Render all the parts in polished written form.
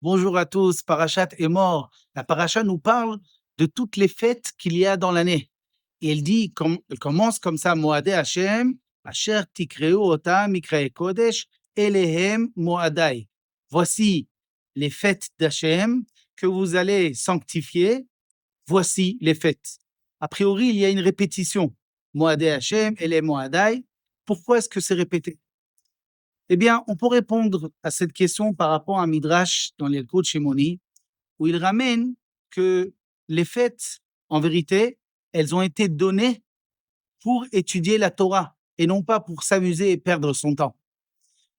Bonjour à tous, Parashat est mort. La paracha nous parle de toutes les fêtes qu'il y a dans l'année. Et elle commence comme ça, Moadé Hashem, Asher Tikreu Otam Mikrae Kodesh, Elehem Moadai. Voici les fêtes d'Hachem que vous allez sanctifier. Voici les fêtes. A priori, il y a une répétition. Moadé Hashem, Elehem Moadai. Pourquoi est-ce que c'est répété? Eh bien, on peut répondre à cette question par rapport à un Midrash dans l'Yalkut Shimoni, où il ramène que les fêtes, en vérité, elles ont été données pour étudier la Torah et non pas pour s'amuser et perdre son temps.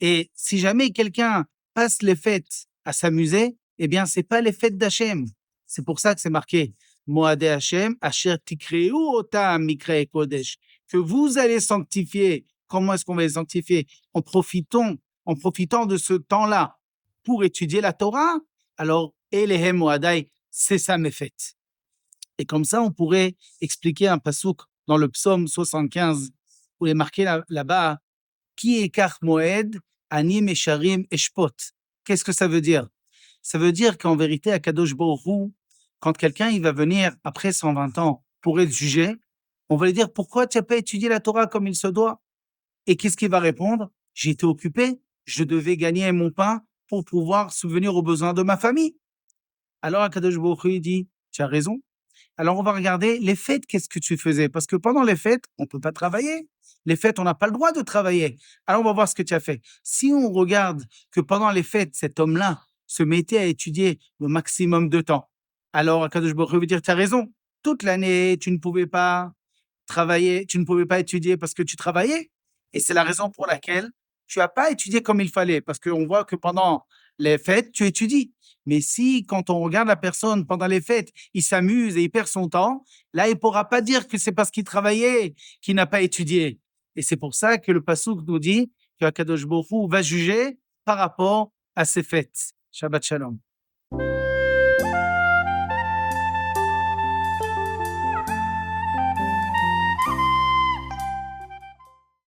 Et si jamais quelqu'un passe les fêtes à s'amuser, eh bien, c'est pas les fêtes d'Hachem. C'est pour ça que c'est marqué Moadé Hachem, Asher Tikreu Otam Mikrae Kodesh, que vous allez sanctifier. Comment est-ce qu'on va les sanctifier? En profitant de ce temps-là pour étudier la Torah. Alors, Elehem Moadai, c'est ça mes fêtes. Et comme ça, on pourrait expliquer un pasouk dans le psaume 75, où il est marqué là-bas, Ki ekach moed, ani mesharim eshpot. Qu'est-ce que ça veut dire? Ça veut dire qu'en vérité, à Kadosh Baruch Hu, quand quelqu'un il va venir après 120 ans pour être jugé, on va lui dire pourquoi tu n'as pas étudié la Torah comme il se doit? Et qu'est-ce qu'il va répondre? J'ai été occupé, je devais gagner mon pain pour pouvoir subvenir aux besoins de ma famille. Alors Akadosh Baruch Hu dit, tu as raison. Alors on va regarder les fêtes, qu'est-ce que tu faisais? Parce que pendant les fêtes, on ne peut pas travailler. Les fêtes, on n'a pas le droit de travailler. Alors on va voir ce que tu as fait. Si on regarde que pendant les fêtes, cet homme-là se mettait à étudier le maximum de temps, alors Akadosh Baruch Hu veut dire, tu as raison. Toute l'année, tu ne pouvais pas travailler, tu ne pouvais pas étudier parce que tu travaillais. Et c'est la raison pour laquelle tu n'as pas étudié comme il fallait. Parce qu'on voit que pendant les fêtes, tu étudies. Mais si, quand on regarde la personne pendant les fêtes, il s'amuse et il perd son temps, là, il ne pourra pas dire que c'est parce qu'il travaillait qu'il n'a pas étudié. Et c'est pour ça que le Passouk nous dit que Akadosh Baruch Hu va juger par rapport à ces fêtes. Shabbat Shalom.